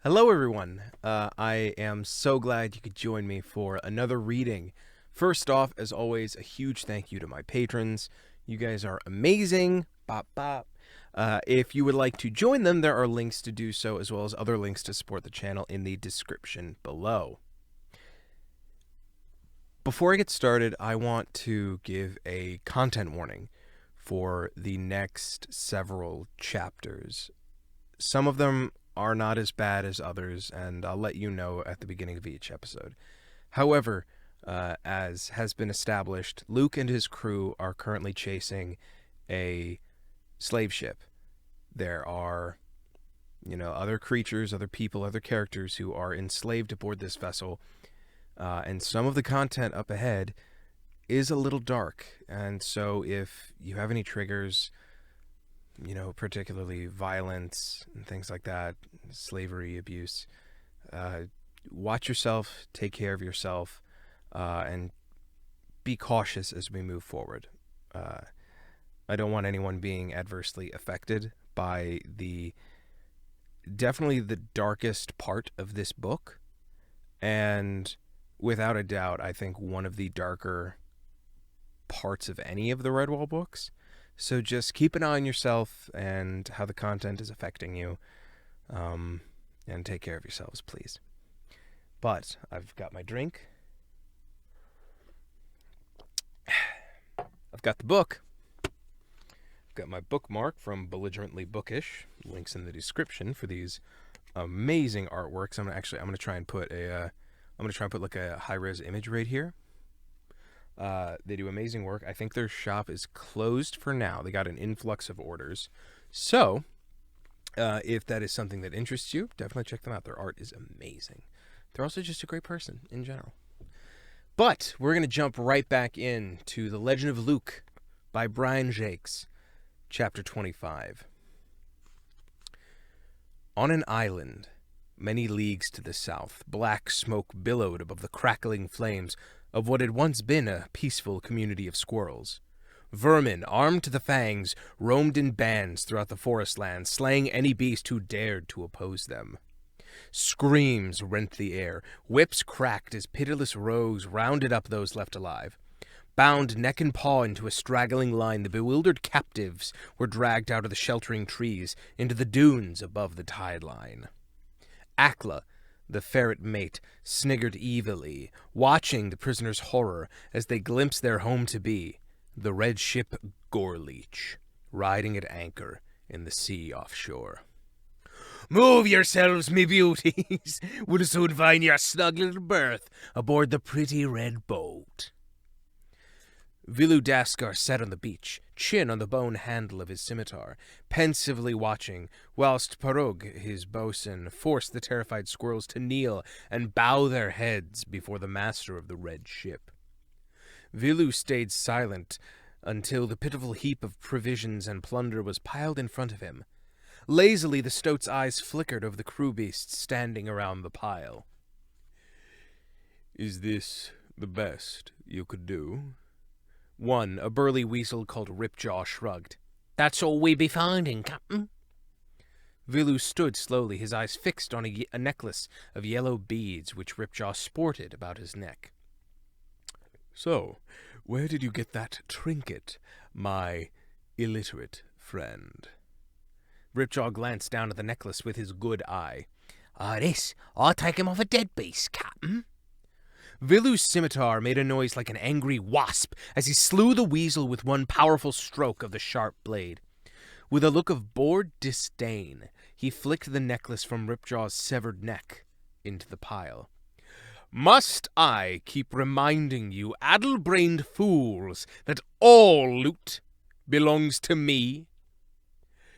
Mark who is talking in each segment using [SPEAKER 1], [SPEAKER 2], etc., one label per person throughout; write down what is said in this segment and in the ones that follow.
[SPEAKER 1] Hello, everyone. I am so glad you could join me for another reading. First off, as always, a huge thank you to my patrons. You guys are amazing. Bop, bop. If you would like to join them, there are links to do so, as well as other links to support the channel in the description below. Before I get started, I want to give a content warning for the next several chapters. Some of them are not as bad as others, and I'll let you know at the beginning of each episode. However, as has been established, Luke and his crew are currently chasing a slave ship. There are, other creatures, other people, other characters who are enslaved aboard this vessel, and some of the content up ahead is a little dark, and so if you have any triggers, particularly violence and things like that, slavery, abuse, watch yourself, take care of yourself, and be cautious as we move forward. I don't want anyone being adversely affected by definitely the darkest part of this book, and without a doubt, I think one of the darker parts of any of the Redwall books. So just keep an eye on yourself and how the content is affecting you, and take care of yourselves, please. But I've got my drink. I've got the book. I've got my bookmark from Belligerently Bookish. Links in the description for these amazing artworks. I'm gonna try and put like a high-res image right here. They do amazing work. I think their shop is closed for now. They got an influx of orders. So, if that is something that interests you, definitely check them out. Their art is amazing. They're also just a great person in general. But we're going to jump right back into The Legend of Luke by Brian Jacques, Chapter 25. On an island, many leagues to the south, black smoke billowed above the crackling flames of what had once been a peaceful community of squirrels. Vermin, armed to the fangs, roamed in bands throughout the forest lands, slaying any beast who dared to oppose them. Screams rent the air, whips cracked as pitiless rogues rounded up those left alive. Bound neck and paw into a straggling line, the bewildered captives were dragged out of the sheltering trees into the dunes above the tide line. Akla, the ferret mate, sniggered evilly, watching the prisoners' horror as they glimpsed their home-to-be, the red ship Goreleech, riding at anchor in the sea offshore. "Move yourselves, me beauties! We'll soon find your snug little berth aboard the pretty red boat." Vilu Daskar sat on the beach, chin on the bone handle of his scimitar, pensively watching, whilst Parug, his boatswain, forced the terrified squirrels to kneel and bow their heads before the master of the red ship. Vilu stayed silent until the pitiful heap of provisions and plunder was piled in front of him. Lazily, the stoat's eyes flickered over the crew beasts standing around the pile. "Is this the best you could do?" One, a burly weasel called Ripjaw, shrugged. "That's all we be finding, Captain." Vilu stood slowly, his eyes fixed on a necklace of yellow beads which Ripjaw sported about his neck. "So, where did you get that trinket, my illiterate friend?" Ripjaw glanced down at the necklace with his good eye. This, I'll take him off a dead beast, Captain." Vilu's scimitar made a noise like an angry wasp as he slew the weasel with one powerful stroke of the sharp blade. With a look of bored disdain, he flicked the necklace from Ripjaw's severed neck into the pile. "Must I keep reminding you addle-brained fools that all loot belongs to me?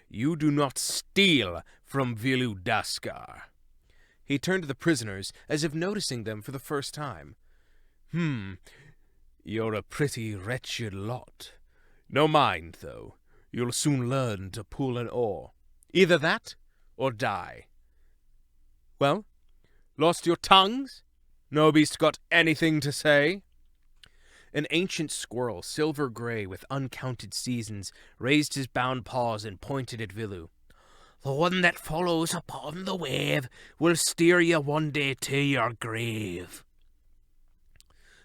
[SPEAKER 1] You do not steal from Vilu Daskar." He turned to the prisoners, as if noticing them for the first time. You're a pretty wretched lot. No mind, though. You'll soon learn to pull an oar. Either that, or die. Well, lost your tongues? No beast got anything to say?" An ancient squirrel, silver-gray with uncounted seasons, raised his bound paws and pointed at Vilu. The one that follows upon the wave will steer you one day to your grave.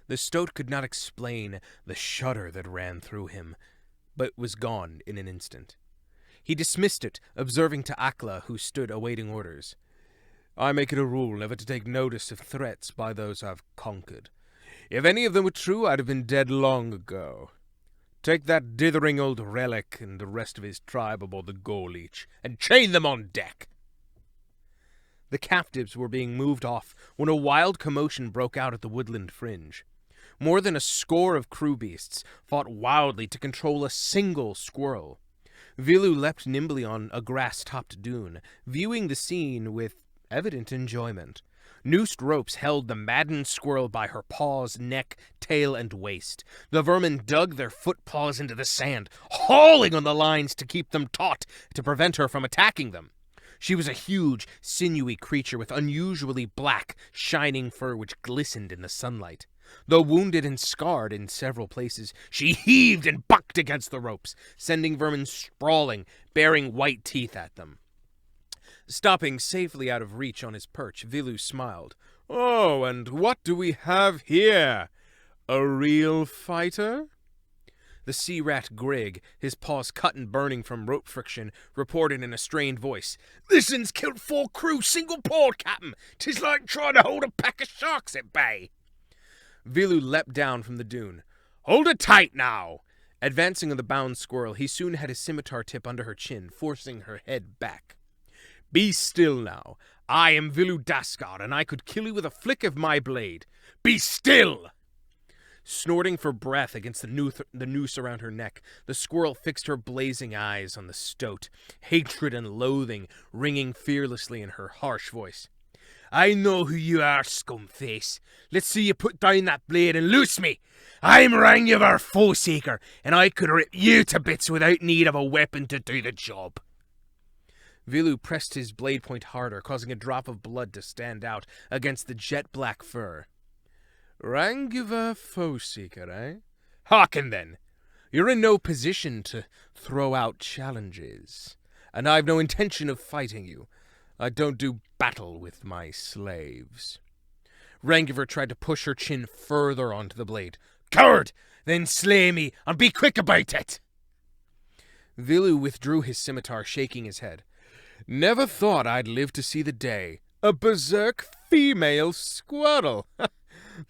[SPEAKER 1] The stoat could not explain the shudder that ran through him, but was gone in an instant. He dismissed it, observing to Akla, who stood awaiting orders. I make it a rule never to take notice of threats by those I've conquered. If any of them were true, I'd have been dead long ago. Take that dithering old relic and the rest of his tribe aboard the Gore Leech, and chain them on deck. The captives were being moved off when a wild commotion broke out at the woodland fringe. More than a score of crew beasts fought wildly to control a single squirrel. Vilu leapt nimbly on a grass-topped dune, viewing the scene with evident enjoyment. Noosed ropes held the maddened squirrel by her paws, neck, tail, and waist. The vermin dug their foot-paws into the sand, hauling on the lines to keep them taut to prevent her from attacking them. She was a huge, sinewy creature with unusually black, shining fur which glistened in the sunlight. Though wounded and scarred in several places, she heaved and bucked against the ropes, sending vermin sprawling, baring white teeth at them. Stopping safely out of reach on his perch, Vilu smiled. Oh, and what do we have here? A real fighter? The sea rat Grig, his paws cut and burning from rope friction, reported in a strained voice. This un's killed 4 crew, single pawed, Captain. 'Tis like trying to hold a pack of sharks at bay. Vilu leapt down from the dune. Hold it tight now! Advancing on the bound squirrel, he soon had his scimitar tip under her chin, forcing her head back. Be still now. I am Vilu Daskar, and I could kill you with a flick of my blade. Be still! Snorting for breath against the noose around her neck, the squirrel fixed her blazing eyes on the stoat, hatred and loathing ringing fearlessly in her harsh voice. I know who you are, scumface. Let's see you put down that blade and loose me. I'm Rangivar Foeseeker, and I could rip you to bits without need of a weapon to do the job. Vilu pressed his blade point harder, causing a drop of blood to stand out against the jet-black fur. Rangivar Foeseeker, eh? Hearken, then. You're in no position to throw out challenges, and I've no intention of fighting you. I don't do battle with my slaves. Rangivar tried to push her chin further onto the blade. Coward! Then slay me, and be quick about it! Vilu withdrew his scimitar, shaking his head. Never thought I'd live to see the day. A berserk female squirrel!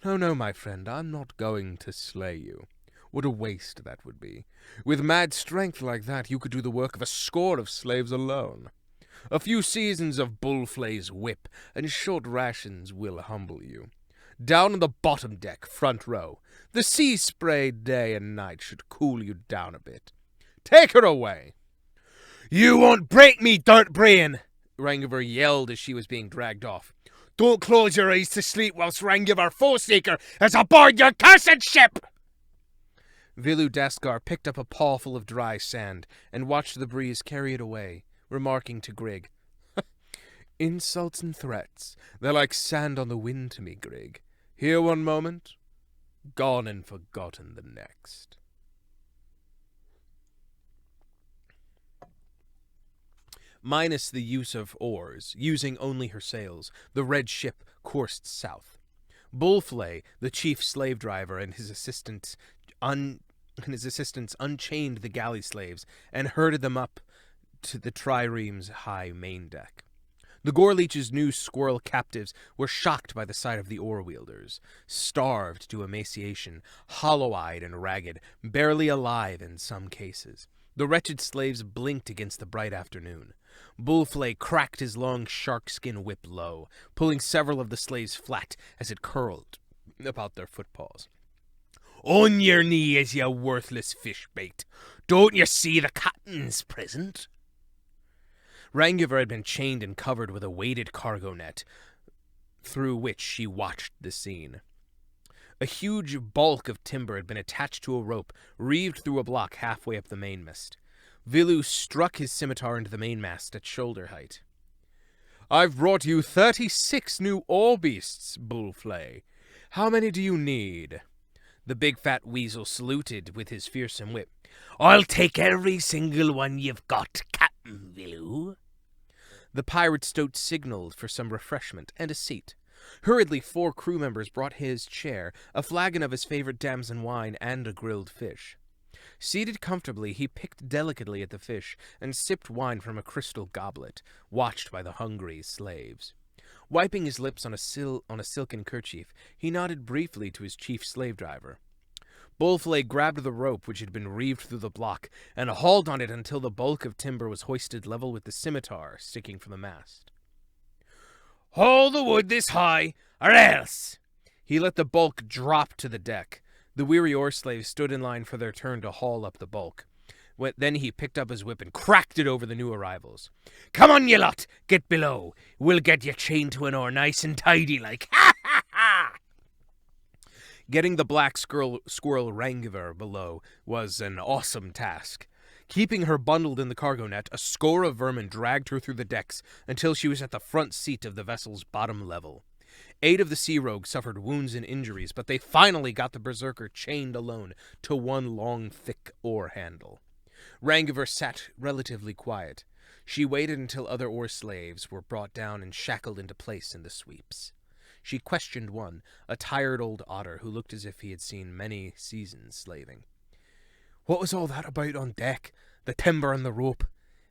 [SPEAKER 1] No, my friend, I'm not going to slay you. What a waste that would be. With mad strength like that, you could do the work of a score of slaves alone. A few seasons of bullflay's whip and short rations will humble you. Down on the bottom deck, front row, the sea spray day and night should cool you down a bit. Take her away! You won't break me, dirt brain! Rangivar yelled as she was being dragged off. Don't close your eyes to sleep whilst Rangivar Foeseeker is aboard your cursed ship! Vilu Daskar picked up a pawful of dry sand and watched the breeze carry it away, remarking to Grig, Insults and threats, they're like sand on the wind to me, Grig. Here one moment, gone and forgotten the next. Minus the use of oars, using only her sails, the red ship coursed south. Bullflay, the chief slave driver, and his assistants unchained the galley slaves and herded them up to the trireme's high main deck. The Gore Leech's new squirrel captives were shocked by the sight of the oar-wielders, starved to emaciation, hollow-eyed and ragged, barely alive in some cases. The wretched slaves blinked against the bright afternoon. Bullflay cracked his long shark-skin whip low, pulling several of the slaves flat as it curled about their footpaws. On your knees, you worthless fish bait! Don't you see the captain's present? Rangivar had been chained and covered with a weighted cargo net, through which she watched the scene. A huge bulk of timber had been attached to a rope, reeved through a block halfway up the mainmast. Vilu struck his scimitar into the mainmast at shoulder height. I've brought you 36 new oar-beasts, Bullflay. How many do you need? The big fat weasel saluted with his fearsome whip. I'll take every single one you've got, Captain Vilu. The pirate stoat signaled for some refreshment and a seat. Hurriedly, 4 crew members brought his chair, a flagon of his favorite damson wine, and a grilled fish. Seated comfortably, he picked delicately at the fish and sipped wine from a crystal goblet, watched by the hungry slaves. Wiping his lips on a silken kerchief, he nodded briefly to his chief slave driver. Bullflay grabbed the rope which had been reeved through the block and hauled on it until the bulk of timber was hoisted level with the scimitar sticking from the mast. "Haul the wood this high, or else!" He let the bulk drop to the deck. The weary oar slaves stood in line for their turn to haul up the bulk. Then he picked up his whip and cracked it over the new arrivals. "Come on, ye lot! Get below! We'll get ye chained to an oar nice and tidy like. Ha ha ha!" Getting the black squirrel Rangiver below was an awesome task. Keeping her bundled in the cargo net, a score of vermin dragged her through the decks until she was at the front seat of the vessel's bottom level. 8 of the sea rogues suffered wounds and injuries, but they finally got the berserker chained alone to one long, thick oar handle. Rangiver sat relatively quiet. She waited until other oar slaves were brought down and shackled into place in the sweeps. She questioned one, a tired old otter who looked as if he had seen many seasons slaving. "What was all that about on deck? The timber and the rope?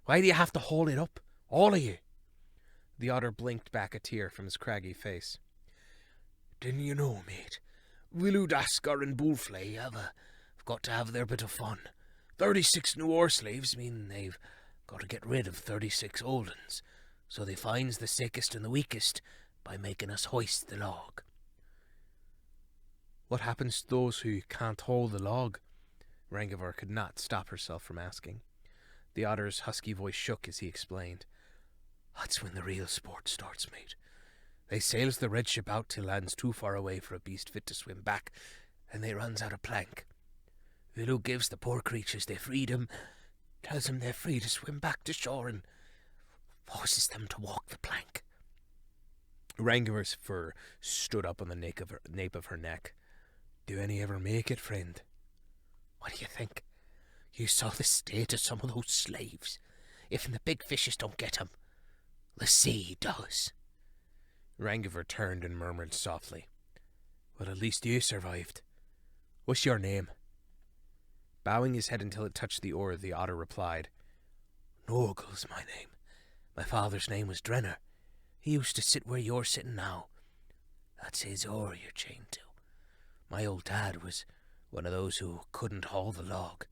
[SPEAKER 1] Why do you have to haul it up? All of you?" The otter blinked back a tear from his craggy face. "Didn't you know, mate? Willowdaskar and Bullflay have got to have their bit of fun. 36 new oar slaves mean they've got to get rid of 36 old uns, so they finds the sickest and the weakest by making us hoist the log." "What happens to those who can't haul the log?" Rangiver could not stop herself from asking. The otter's husky voice shook as he explained. "That's when the real sport starts, mate. They sails the red ship out till land's too far away for a beast fit to swim back, and they runs out a plank. Willow gives the poor creatures their freedom, tells them they're free to swim back to shore, and forces them to walk the plank." Rangiver's fur stood up on the nape of her neck. "Do any ever make it, friend?" "What do you think? You saw the state of some of those slaves. If the big fishes don't get 'em, the sea does." Rangiver turned and murmured softly, "Well, at least you survived. What's your name?" Bowing his head until it touched the oar, the otter replied, "Norgal's my name. My father's name was Drenner. He used to sit where you're sitting now. That's his oar you're chained to. My old dad was one of those who couldn't haul the log."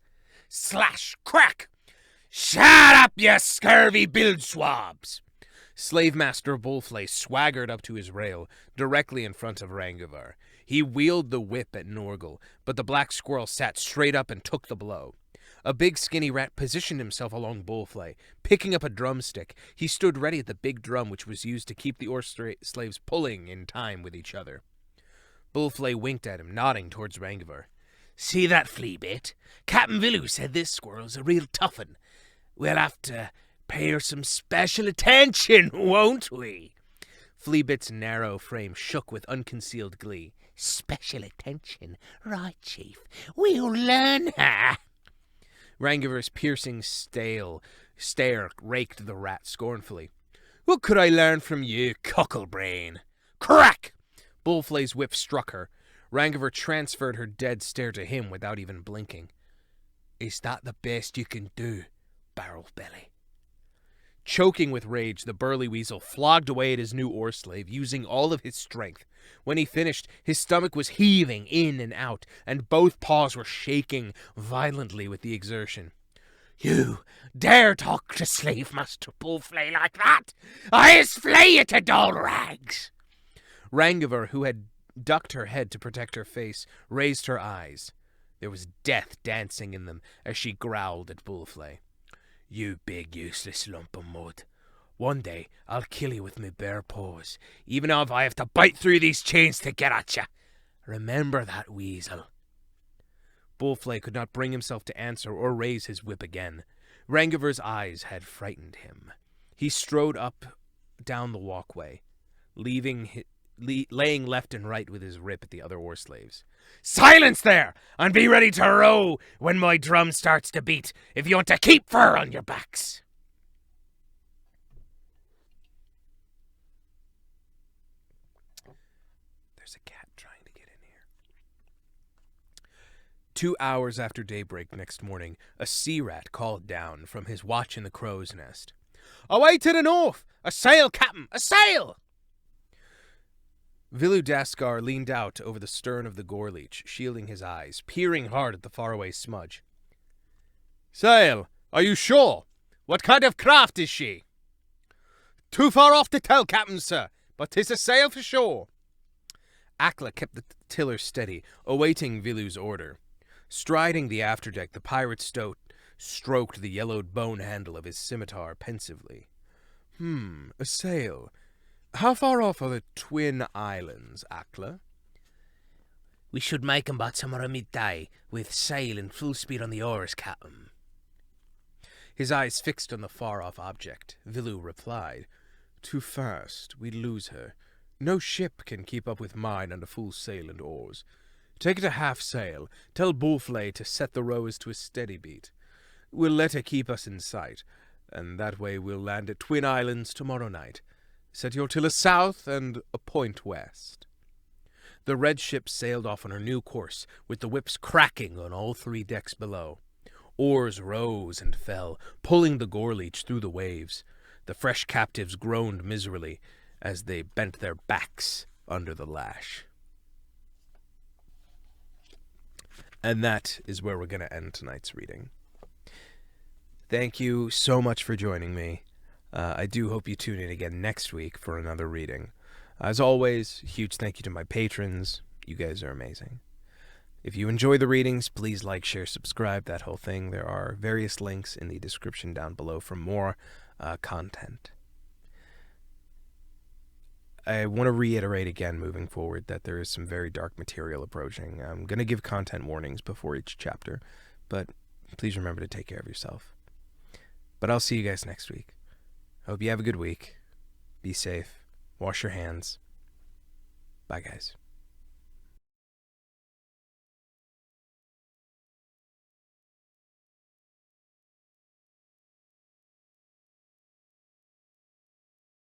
[SPEAKER 1] Slash! Crack! "Shut up, you scurvy bilge swabs!" Slave Master Bullflay swaggered up to his rail, directly in front of Rangiver. He wheeled the whip at Norgal, but the black squirrel sat straight up and took the blow. A big skinny rat positioned himself along Bullflay. Picking up a drumstick, he stood ready at the big drum which was used to keep the oar slaves pulling in time with each other. Bullflay winked at him, nodding towards Rangiver. "See that flea bit? Captain Villu said this squirrel's a real tough un. We'll have to pay her some special attention, won't we?" Fleabit's narrow frame shook with unconcealed glee. "Special attention? Right, Chief. We'll learn her." Rangiver's piercing stare raked the rat scornfully. "What could I learn from you, cocklebrain?" Crack! Bullflay's whip struck her. Rangiver transferred her dead stare to him without even blinking. "Is that the best you can do, Barrel Belly?" Choking with rage, the burly weasel flogged away at his new oar slave, using all of his strength. When he finished, his stomach was heaving in and out, and both paws were shaking violently with the exertion. "You dare talk to Slave Master Bullflay like that? I'll flay you to dull rags!" Rangiver, who had ducked her head to protect her face, raised her eyes. There was death dancing in them as she growled at Bullflay. "You big useless lump of mud. One day I'll kill you with my bare paws, even if I have to bite through these chains to get at you. Remember that, weasel." Bullflay could not bring himself to answer or raise his whip again. Rangiver's eyes had frightened him. He strode up down the walkway, laying left and right with his rip at the other oar slaves. "Silence there, and be ready to row when my drum starts to beat, if you want to keep fur on your backs." There's a cat trying to get in here. 2 hours after daybreak next morning, a sea rat called down from his watch in the crow's nest. "Away to the north! A sail, Captain! A sail!" Vilu Daskar leaned out over the stern of the Gorleech, shielding his eyes, peering hard at the faraway smudge. "Sail? Are you sure? What kind of craft is she?" "Too far off to tell, Captain, sir, but 'tis a sail for sure." Akla kept the tiller steady, awaiting Vilu's order. Striding the afterdeck, the pirate stroked the yellowed bone handle of his scimitar pensively. A sail. How far off are the Twin Islands, Akla?" "We should make 'em by tomorrow midday, with sail and full speed on the oars, Captain." His eyes fixed on the far-off object, Vilu replied, "Too fast. We'd lose her. No ship can keep up with mine under full sail and oars. Take it to half sail. Tell Bullflay to set the rowers to a steady beat. We'll let her keep us in sight, and that way we'll land at Twin Islands tomorrow night. Set your tiller south and a point west." The red ship sailed off on her new course, with the whips cracking on all 3 decks below. Oars rose and fell, pulling the Gorleech through the waves. The fresh captives groaned miserably as they bent their backs under the lash. And that is where we're going to end tonight's reading. Thank you so much for joining me. I do hope you tune in again next week for another reading. As always, huge thank you to my patrons. You guys are amazing. If you enjoy the readings, please like, share, subscribe, that whole thing. There are various links in the description down below for more content. I want to reiterate again moving forward that there is some very dark material approaching. I'm going to give content warnings before each chapter, but please remember to take care of yourself. But I'll see you guys next week. Hope you have a good week. Be safe. Wash your hands. Bye, guys.